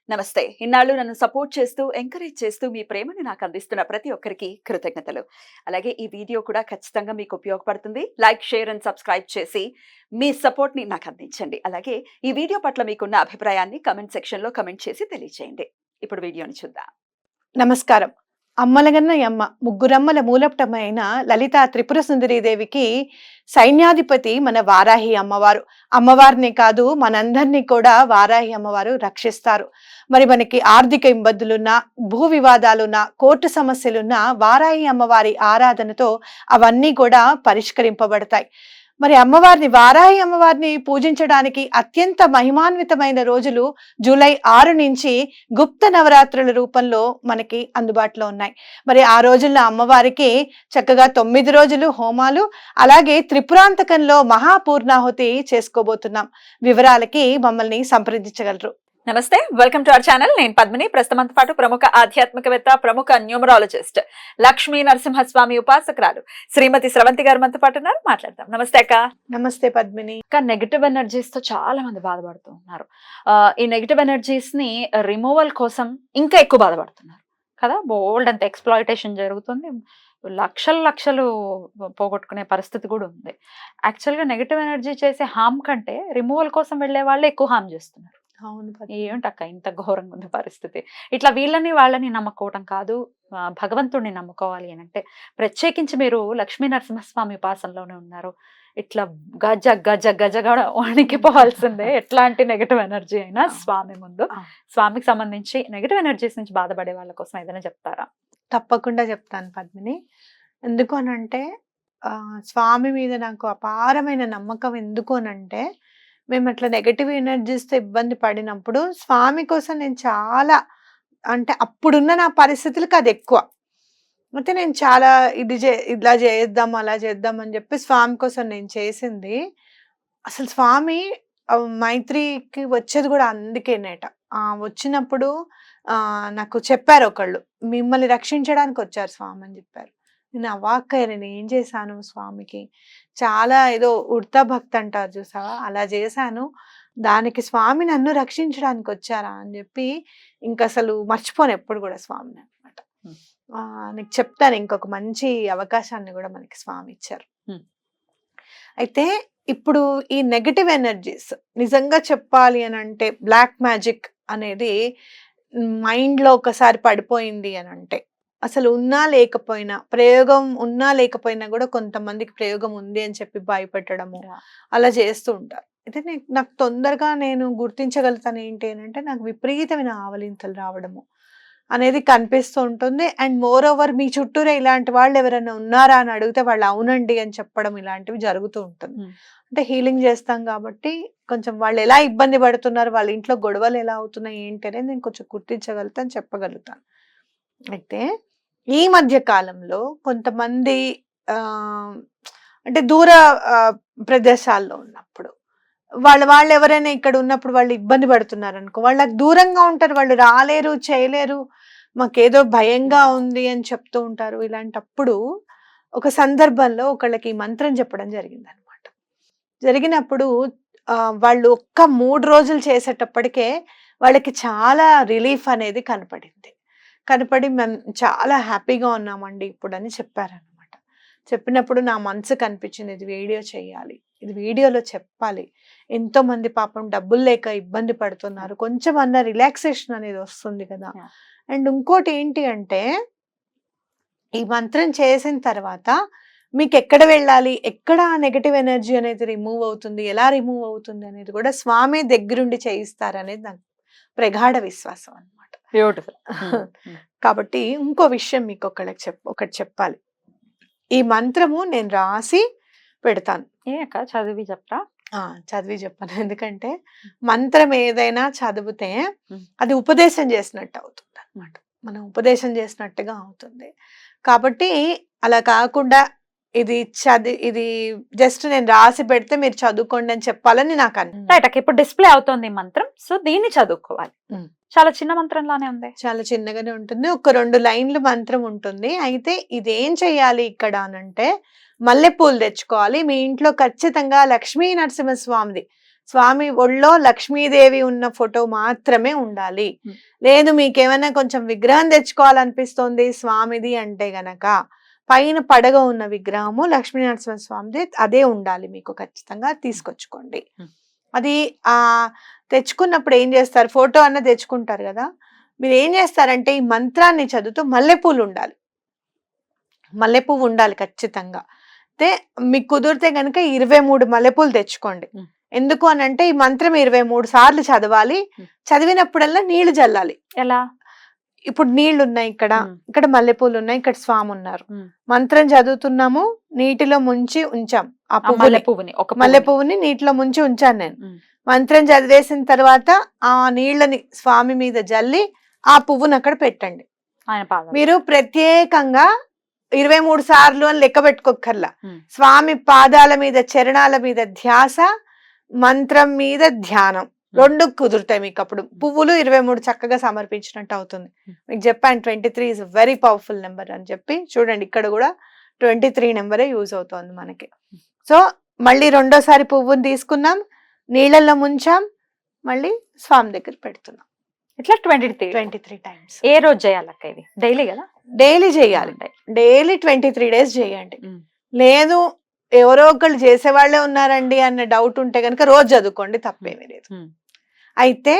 నమస్తే. ఇన్నాళ్ళు నన్ను సపోర్ట్ చేస్తూ, ఎంకరేజ్ చేస్తూ మీ ప్రేమని నాకు అందిస్తున్న ప్రతి ఒక్కరికి కృతజ్ఞతలు. అలాగే ఈ వీడియో కూడా ఖచ్చితంగా మీకు ఉపయోగపడుతుంది. లైక్, షేర్ అండ్ సబ్స్క్రైబ్ చేసి మీ సపోర్ట్‌ని నాకు అందించండి. అలాగే ఈ వీడియో పట్ల మీకున్న అభిప్రాయాన్ని కామెంట్ సెక్షన్‌లో కామెంట్ చేసి తెలియజేయండి. ఇప్పుడు వీడియోని చూద్దాం. నమస్కారం. అమ్మలగన్న యమ్మ ముగ్గురమ్మల మూలపుటమ్మ అయిన లలితా త్రిపుర సుందరీదేవికి సైన్యాధిపతి మన వారాహి అమ్మవారు. అమ్మవారిని కాదు మనందరినీ కూడా వారాహి అమ్మవారు రక్షిస్తారు. మరి మనకి ఆర్థిక ఇబ్బందులున్నా, భూ వివాదాలున్నా, కోర్టు సమస్యలున్నా వారాహి అమ్మవారి ఆరాధనతో అవన్నీ కూడా పరిష్కరింపబడతాయి. మరి అమ్మవారిని వారాహి అమ్మవారిని పూజించడానికి అత్యంత మహిమాన్వితమైన రోజులు జూలై 6 నుంచి గుప్త నవరాత్రుల రూపంలో మనకి అందుబాటులో ఉన్నాయి. మరి ఆ రోజుల్లో అమ్మవారికి చక్కగా 9 రోజులు హోమాలు, అలాగే త్రిపురాంతకంలో మహాపూర్ణాహుతి చేసుకోబోతున్నాం. వివరాలకి మమ్మల్ని సంప్రదించగలరు. నమస్తే. Welcome to our channel. నేను పద్మిని. ప్రస్తుతంతో పాటు ప్రముఖ ఆధ్యాత్మికవేత్త, ప్రముఖ న్యూమరాలజిస్ట్, లక్ష్మీ నరసింహస్వామి ఉపాసకురాలు శ్రీమతి స్రవంతి గారు మనతో పాటు ఉన్నారు. మాట్లాడదాం. నమస్తే అక్క. నమస్తే పద్మిని. నెగటివ్ ఎనర్జీస్ తో చాలా మంది బాధపడుతూ ఉన్నారు. ఈ నెగటివ్ ఎనర్జీస్ ని రిమూవల్ కోసం ఇంకా ఎక్కువ బాధపడుతున్నారు కదా. బోల్డ్ అంత ఎక్స్‌ప్లాయిటేషన్ జరుగుతుంది. లక్షలు పోగొట్టుకునే పరిస్థితి కూడా ఉంది. యాక్చువల్గా నెగటివ్ ఎనర్జీ చేసే హామ్ కంటే రిమూవల్ కోసం వెళ్లే వాళ్ళే ఎక్కువ హామ్ చేస్తున్నారు. అవును. ఏమిటక్క ఇంత ఘోరంగా ఉంది పరిస్థితి. ఇట్లా వీళ్ళని వాళ్ళని నమ్ముకోవటం కాదు, భగవంతుడిని నమ్ముకోవాలి అని అంటే ప్రత్యేకించి మీరు లక్ష్మీ నరసింహస్వామి ఉపాసనలోనే ఉన్నారు. ఇట్లా గజ గజ గజగా వణికిపోవాల్సిందే. ఎట్లాంటి నెగటివ్ ఎనర్జీ అయినా స్వామి ముందు. స్వామికి సంబంధించి నెగటివ్ ఎనర్జీస్ నుంచి బాధపడే వాళ్ళ కోసం ఏదైనా చెప్తారా? తప్పకుండా చెప్తాను పద్మిని. ఎందుకు అనంటే స్వామి మీద నాకు అపారమైన నమ్మకం. ఎందుకు అనంటే మేము అట్లా నెగటివ్ ఎనర్జీస్తో ఇబ్బంది పడినప్పుడు స్వామి కోసం నేను చాలా, అంటే అప్పుడున్న నా పరిస్థితులకు అది ఎక్కువ. అయితే నేను చాలా ఇలా చేద్దాం అలా చేద్దాం అని చెప్పి స్వామి కోసం నేను చేసింది. అసలు స్వామి మైత్రికి వచ్చేది కూడా అందుకేనేట. వచ్చినప్పుడు నాకు చెప్పారు ఒకళ్ళు, మిమ్మల్ని రక్షించడానికి వచ్చారు స్వామి అని చెప్పారు. నేను అవాక్కయ్య, నేను ఏం చేశాను స్వామికి, చాలా ఏదో ఉడతా భక్తి అంటారు చూసావా, అలా చేశాను. దానికి స్వామి నన్ను రక్షించడానికి వచ్చారా అని చెప్పి ఇంక అసలు మర్చిపోను ఎప్పుడు కూడా స్వామిని అనమాట. నీకు చెప్తాను, ఇంకొక మంచి అవకాశాన్ని కూడా మనకి స్వామి ఇచ్చారు. అయితే ఇప్పుడు ఈ నెగటివ్ ఎనర్జీస్ నిజంగా చెప్పాలి అని అంటే, బ్లాక్ మ్యాజిక్ అనేది మైండ్లో ఒకసారి పడిపోయింది అని అంటే, అసలు ఉన్నా లేకపోయినా, ప్రయోగం ఉన్నా లేకపోయినా కూడా కొంతమందికి ప్రయోగం ఉంది అని చెప్పి భయపెట్టడము అలా చేస్తూ ఉంటారు. అయితే నాకు తొందరగా నేను గుర్తించగలుగుతాను ఏంటి అని అంటే, నాకు విపరీతమైన ఆవలింతలు రావడము అనేది కనిపిస్తూ ఉంటుంది. అండ్ మోర్ ఓవర్ మీ చుట్టూరే ఇలాంటి వాళ్ళు ఎవరైనా ఉన్నారా అని అడిగితే వాళ్ళు అవునండి అని చెప్పడం, ఇలాంటివి జరుగుతూ ఉంటుంది. అంటే హీలింగ్ చేస్తాం కాబట్టి కొంచెం వాళ్ళు ఎలా ఇబ్బంది పడుతున్నారు, వాళ్ళ ఇంట్లో గొడవలు ఎలా అవుతున్నాయి ఏంటి అనేది నేను కొంచెం గుర్తించగలుగుతాను, చెప్పగలుగుతాను. అయితే ఈ మధ్య కాలంలో కొంతమంది అంటే దూర ప్రదేశాల్లో ఉన్నప్పుడు వాళ్ళు ఎవరైనా ఇక్కడ ఉన్నప్పుడు వాళ్ళు ఇబ్బంది పడుతున్నారు అనుకో, వాళ్ళకి దూరంగా ఉంటారు, వాళ్ళు రాలేరు, చేయలేరు, మాకేదో భయంగా ఉంది అని చెప్తూ ఉంటారు. ఇలాంటప్పుడు ఒక సందర్భంలో ఒకళ్ళకి ఈ మంత్రం చెప్పడం జరిగింది అనమాట. జరిగినప్పుడు వాళ్ళు ఒక్క 3 రోజులు చేసేటప్పటికే వాళ్ళకి చాలా రిలీఫ్ అనేది కనపడి మేము చాలా హ్యాపీగా ఉన్నామండి ఇప్పుడు అని చెప్పారనమాట. చెప్పినప్పుడు నా మనసుకు అనిపించింది, ఇది వీడియో చేయాలి, ఇది వీడియోలో చెప్పాలి. ఎంతో మంది పాపం డబ్బులు లేక ఇబ్బంది పడుతున్నారు, కొంచెం అన్న రిలాక్సేషన్ అనేది వస్తుంది కదా. అండ్ ఇంకోటి ఏంటి అంటే, ఈ మంత్రం చేసిన తర్వాత మీకు ఎక్కడ వెళ్ళాలి, ఎక్కడ నెగటివ్ ఎనర్జీ అనేది రిమూవ్ అవుతుంది, ఎలా రిమూవ్ అవుతుంది అనేది కూడా స్వామి దగ్గరుండి చేయిస్తారనేది నాకు ప్రగాఢ విశ్వాసం అనమాట. కాబట్టి ఇంకో విషయం మీకు ఒకటి చెప్పాలి. ఈ మంత్రము నేను రాసి పెడతాను. చదివి చెప్తా? చదివి చెప్పాను. ఎందుకంటే మంత్రం ఏదైనా చదివితే అది ఉపదేశం చేసినట్టు అవుతుంది అనమాట. మనం ఉపదేశం చేసినట్టుగా అవుతుంది. కాబట్టి అలా కాకుండా ఇది జస్ట్ నేను రాసి పెడితే మీరు చదువుకోండి అని చెప్పాలని నాకు రైట్. ఇప్పుడు డిస్ప్లే అవుతుంది మంత్రం, సో దీన్ని చదువుకోవాలి. చాలా చిన్న మంత్రంలానే ఉంది, చాలా చిన్నగానే ఉంటుంది. ఒక 2 లైన్లు మంత్రం ఉంటుంది. అయితే ఇదేం చెయ్యాలి ఇక్కడ అనంటే, మల్లెపూలు తెచ్చుకోవాలి. మీ ఇంట్లో ఖచ్చితంగా లక్ష్మీ నరసింహస్వామిది స్వామి ఒళ్ళో లక్ష్మీదేవి ఉన్న ఫోటో మాత్రమే ఉండాలి. లేదు మీకేమైనా కొంచెం విగ్రహం తెచ్చుకోవాలనిపిస్తోంది స్వామిది అంటే గనక పైన పడగ ఉన్న విగ్రహము లక్ష్మీనరసింహ స్వామిది అదే ఉండాలి, మీకు ఖచ్చితంగా తీసుకొచ్చుకోండి. అది తెచ్చుకున్నప్పుడు ఏం చేస్తారు, ఫోటో అన్న తెచ్చుకుంటారు కదా, మీరు ఏం చేస్తారంటే ఈ మంత్రాన్ని చదువుతూ మల్లెపూలు ఉండాలి, మల్లెపువ్వు ఉండాలి ఖచ్చితంగా. అయితే మీకు కుదిరితే గనుక 23 మల్లెపూలు తెచ్చుకోండి. ఎందుకు అని అంటే ఈ మంత్రం 23 సార్లు చదవాలి. చదివినప్పుడల్లా నీళ్లు జల్లాలి. ఎలా? ఇప్పుడు నీళ్లు ఉన్నాయి, ఇక్కడ మల్లెపూలు ఉన్నాయి, ఇక్కడ స్వామి ఉన్నారు. మంత్రం చదువుతున్నాము, నీటిలో ముంచి ఉంచాం ఆ మల్లెపువ్వుని నీటిలో ముంచి ఉంచాను నేను. మంత్రం చదివేసిన తర్వాత ఆ నీళ్ళని స్వామి మీద జల్లి ఆ పువ్వుని అక్కడ పెట్టండి. మీరు ప్రత్యేకంగా 23 సార్లు అని లెక్క పెట్టుకోకర్లా. స్వామి పాదాల మీద చరణాల మీద ధ్యాస, మంత్రం మీద ధ్యానం రెండు కుదురుతాయి మీకు. అప్పుడు పువ్వులు 23 చక్కగా సమర్పించినట్టు అవుతుంది. మీకు చెప్పాను 23 ఇస్ వెరీ పవర్ఫుల్ నెంబర్ అని చెప్పి. చూడండి ఇక్కడ కూడా 23 నెంబరే యూజ్ అవుతోంది మనకి. సో మళ్ళీ రెండోసారి పువ్వుని తీసుకున్నాం, నీళ్ళల్లో ముంచాం, మళ్ళీ స్వామి దగ్గర పెడుతున్నాం. ఇట్లా 23 టైమ్స్. ఏ రోజు చేయాలక్క ఇది? డైలీ కదా? డైలీ చేయాలి. డైలీ 23 డేస్ చేయండి. లేదు ఎవరో ఒకళ్ళు చేసేవాళ్లే ఉన్నారండి అన్న డౌట్ ఉంటే కనుక రోజు చదువుకోండి, తప్పేమీ లేదు. అయితే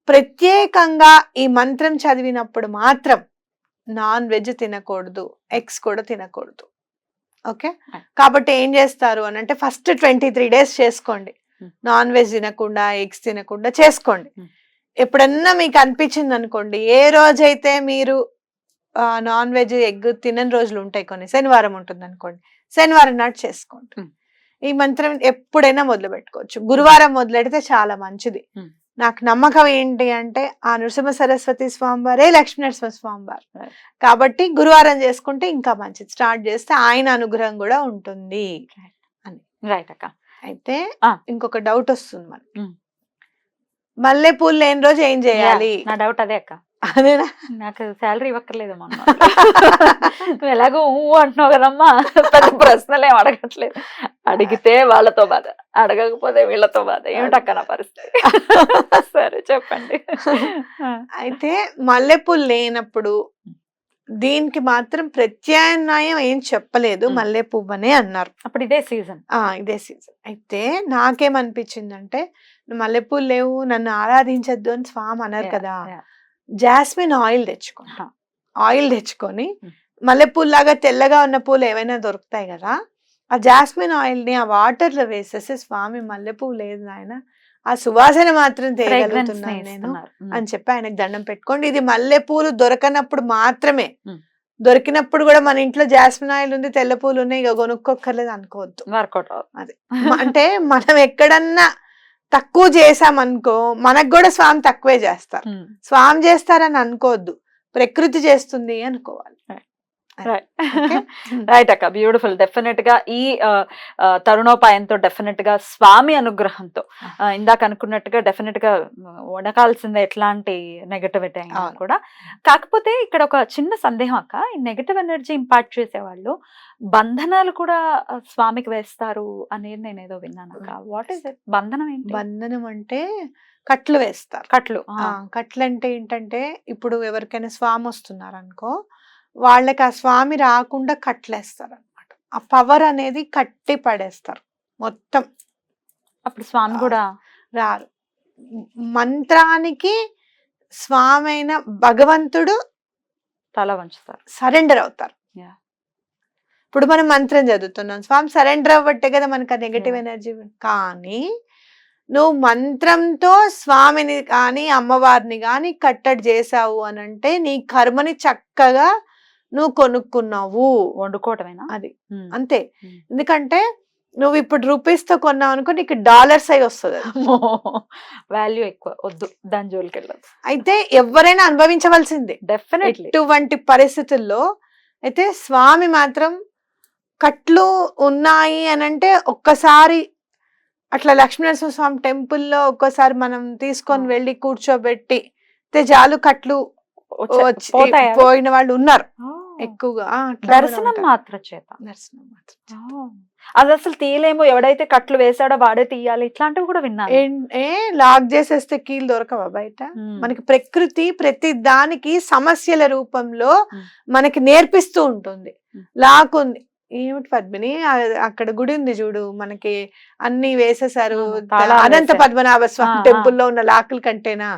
ప్రత్యేకంగా ఈ మంత్రం చదివినప్పుడు మాత్రం నాన్ వెజ్ తినకూడదు, ఎగ్స్ కూడా తినకూడదు. ఓకే, కాబట్టి ఏం చేస్తారు అని అంటే ఫస్ట్ 23 డేస్ చేసుకోండి, నాన్ వెజ్ తినకుండా ఎగ్స్ తినకుండా చేసుకోండి. ఎప్పుడన్నా మీకు అనిపించింది అనుకోండి, ఏ రోజైతే మీరు నాన్ వెజ్ ఎగ్ తినని రోజులు ఉంటాయి, కొన్ని శనివారం ఉంటుంది అనుకోండి, శనివారం నాడు చేసుకోండి. ఈ మంత్రం ఎప్పుడైనా మొదలు పెట్టుకోవచ్చు. గురువారం మొదలెడితే చాలా మంచిది. నాకు నమ్మకం ఏంటి అంటే ఆ నృసింహ సరస్వతి స్వామివారే లక్ష్మీ నరసింహ స్వామివారు కాబట్టి గురువారం చేసుకుంటే ఇంకా మంచిది. స్టార్ట్ చేస్తే ఆయన అనుగ్రహం కూడా ఉంటుంది అని. రైట్ అక్క. అయితే ఇంకొక డౌట్ వస్తుంది మనకి, మల్లె పూలు లేని రోజు ఏం చేయాలి? నా డౌట్ అదే అక్క. అదేనా? నాకు శాలరీ ఇవ్వక్కర్లేదమ్మా, నువ్వు ఎలాగో అంటున్నావు కదమ్మా, పెద్ద ప్రశ్నలు ఏం అడగట్లేదు. అడిగితే వాళ్ళతో బాధ, అడగకపోతే వీళ్ళతో బాధ. ఏమిటక్క నా పరిస్థితి? సరే చెప్పండి. అయితే మల్లెపూలు లేనప్పుడు దీనికి మాత్రం ప్రత్యామ్నాయం ఏం చెప్పలేదు, మల్లె పువ్వనే అన్నారు. అప్పుడు ఇదే సీజన్. ఇదే సీజన్. అయితే నాకేమనిపించిందంటే మల్లెపూలు లేవు నన్ను ఆరాధించద్దు అని స్వామి అన్నారు కదా, జాస్మిన్ ఆయిల్ తెచ్చుకోండి. ఆయిల్ తెచ్చుకొని మల్లెపూలు లాగా తెల్లగా ఉన్న పూలు ఏవైనా దొరుకుతాయి కదా, ఆ జాస్మిన్ ఆయిల్ ని ఆ వాటర్ లో వేసేసి స్వామి మల్లెపూలు లేదు నాయన, ఆ సువాసన మాత్రం తేగలుగుతున్నాను నేను అని చెప్పి ఆయనకు దండం పెట్టుకోండి. ఇది మల్లెపూలు దొరకనప్పుడు మాత్రమే, దొరికినప్పుడు కూడా మన ఇంట్లో జాస్మిన్ ఆయిల్ ఉంది, తెల్ల పూలు ఉన్నాయి, ఇక కొనుక్కోక్కర్లేదు అనుకోవద్దు. వర్కౌట్ అది అంటే మనం ఎక్కడన్నా తక్కువ చేసామనుకో మనకు కూడా స్వామి తక్కువే చేస్తారు. స్వామి చేస్తారని అనుకోవద్దు, ప్రకృతి చేస్తుంది అనుకోవాలి. రైట్ అక్క, బ్యూటిఫుల్. డెఫినెట్ గా ఈ తరుణోపాయంతో, డెఫినెట్ గా స్వామి అనుగ్రహంతో, ఇందాక అనుకున్నట్టుగా డెఫినెట్ గా వడకాల్సిందే ఎట్లాంటి నెగటివిటీ అయినా కూడా. కాకపోతే ఇక్కడ ఒక చిన్న సందేహం అక్క, ఈ నెగటివ్ ఎనర్జీ ఇంపాక్ట్ చేసేవాళ్ళు బంధనాలు కూడా స్వామికి వేస్తారు అనేది నేను ఏదో విన్నాను అక్క. What is it? బంధనం ఏంటి? బంధనం అంటే కట్లు వేస్తారు. కట్లు అంటే ఏంటంటే ఇప్పుడు ఎవరికైనా స్వామి వస్తున్నారు అనుకో, వాళ్ళకి ఆ స్వామి రాకుండా కట్లేస్తారు అనమాట. ఆ పవర్ అనేది కట్టి పడేస్తారు మొత్తం. అప్పుడు స్వామి కూడా రారు. మంత్రానికి స్వామి అయిన భగవంతుడు తల వంచుతారు, సరెండర్ అవుతారు. ఇప్పుడు మనం మంత్రం చదువుతున్నాం, స్వామి సరెండర్ అవ్వట్టే కదా మనకు ఆ నెగటివ్ ఎనర్జీ. కానీ నువ్వు మంత్రంతో స్వామిని కానీ అమ్మవారిని కానీ కట్టడి చేసావు అని అంటే నీ కర్మని చక్కగా నువ్వు కొనుక్కున్నావు. వండుకోవటమేనా అది? అంతే. ఎందుకంటే నువ్వు ఇప్పుడు రూపీస్ తో కొన్నావు అనుకో, నీకు డాలర్స్ అయి వస్తుంది. వాల్యూ ఎక్కువ, వద్దు దాని జోలికి వెళ్ళదు. అయితే ఎవరైనా అనుభవించవలసిందే డెఫినెట్లీ ఇటువంటి పరిస్థితుల్లో. అయితే స్వామి మాత్రం కట్లు ఉన్నాయి అని అంటే ఒక్కసారి అట్లా లక్ష్మీనరసింహ స్వామి టెంపుల్లో ఒక్కసారి మనం తీసుకొని వెళ్ళి కూర్చోబెట్టి చాలు కట్లు పోయిన వాళ్ళు ఉన్నారు ఎక్కువగా. దర్శనం మాత్రం చేత. దర్శనం మాత్రం. అది అసలు తీయలేము, ఎవడైతే కట్లు వేసాడో వాడే తీయాలి, ఇట్లాంటివి కూడా విన్నాను. లాక్ చేసేస్తే కీలు దొరకవా బయట? ఉమ్, మనకి ప్రకృతి ప్రతి దానికి సమస్యల రూపంలో ఉమ్. మనకి నేర్పిస్తూ ఉంటుంది. ఉమ్. లాక్ ఉంది ఏమిటి పద్మిని, అక్కడ గుడి ఉంది చూడు, మనకి అన్ని వేసేసారు. తాళాలు అనంత వేశారు. పద్మనాభ స్వామి ఆ, టెంపుల్లో ఉన్న లాకుల కంటేనా?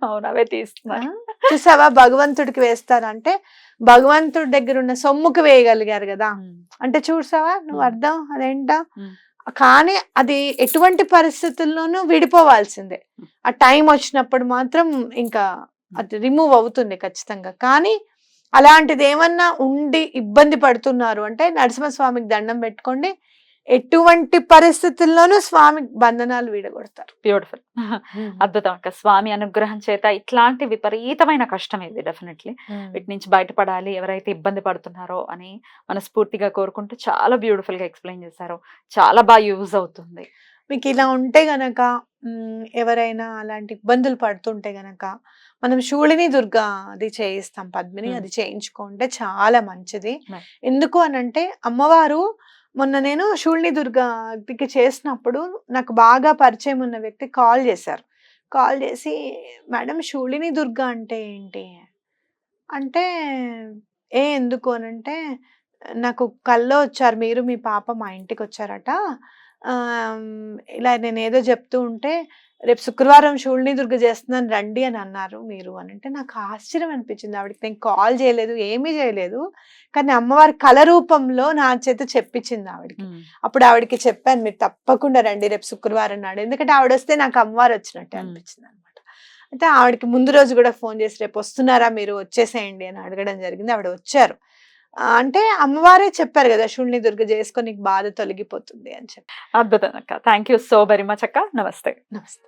అవును, అవే తీస్తున్నారు. చూసావా, భగవంతుడికి వేస్తారంటే భగవంతుడి దగ్గర ఉన్న సొమ్ముకి వేయగలిగారు కదా. ఉమ్, అంటే చూసావా నువ్వు ఉమ్. అర్థం అదేంటో. ఉమ్. కానీ అది ఎటువంటి పరిస్థితుల్లోనూ విడిపోవాల్సిందే. ఆ టైం వచ్చినప్పుడు మాత్రం ఇంకా అది రిమూవ్ అవుతుంది ఖచ్చితంగా. కానీ అలాంటిది ఏమన్నా ఉండి ఇబ్బంది పడుతున్నారు అంటే నరసింహస్వామికి దండం పెట్టుకోండి, ఎటువంటి పరిస్థితుల్లోనూ స్వామి బంధనాలు వీడగొడతారు. బ్యూటిఫుల్. అద్భుతం అక్క. స్వామి అనుగ్రహం చేత ఇట్లాంటి విపరీతమైన కష్టం ఇది డెఫినెట్లీ వీటి నుంచి బయటపడాలి ఎవరైతే ఇబ్బంది పడుతున్నారో అని మనస్ఫూర్తిగా కోరుకుంటూ చాలా బ్యూటిఫుల్ గా ఎక్స్ప్లెయిన్ చేశారు. చాలా బాగా యూజ్ అవుతుంది. మీకు ఇలా ఉంటే గనక ఎవరైనా అలాంటి ఇబ్బందులు పడుతుంటే గనక మనం శూళిని దుర్గా అది చేయిస్తాం పద్మిని, అది చేయించుకుంటే చాలా మంచిది. Right. ఎందుకు అనంటే అమ్మవారు మొన్న నేను శూళిని దుర్గాకి చేసినప్పుడు నాకు బాగా పరిచయం ఉన్న వ్యక్తి కాల్ చేశారు. కాల్ చేసి మేడం శూళిని దుర్గా అంటే ఏంటి అంటే, ఎందుకు అనంటే నాకు కల్లో వచ్చారు మీరు మీ పాప మా ఇంటికి వచ్చారట, ఇలా నేను ఏదో చెప్తూ ఉంటే రేపు శుక్రవారం శూళిని దుర్గ చేస్తున్నాను రండి అని అన్నారు మీరు అని అంటే నాకు ఆశ్చర్యం అనిపించింది. ఆవిడకి నేను కాల్ చేయలేదు, ఏమీ చేయలేదు, కానీ అమ్మవారి కళ రూపంలో నా చేత చెప్పించింది ఆవిడకి. అప్పుడు ఆవిడకి చెప్పాను మీరు తప్పకుండా రండి రేపు శుక్రవారం నాడు, ఎందుకంటే ఆవిడ వస్తే నాకు అమ్మవారు వచ్చినట్టే అనిపించింది అనమాట. అయితే ఆవిడకి ముందు రోజు కూడా ఫోన్ చేసి రేపు వస్తున్నారా మీరు వచ్చేసేయండి అని అడగడం జరిగింది. ఆవిడ వచ్చారు. అంటే అమ్మవారే చెప్పారు కదా శూళిని దుర్గ చేసుకో నీకు బాధ తొలగిపోతుంది అని చెప్పి. అద్భుతం అక్క. Thank you so very much అక్క. నమస్తే. నమస్తే.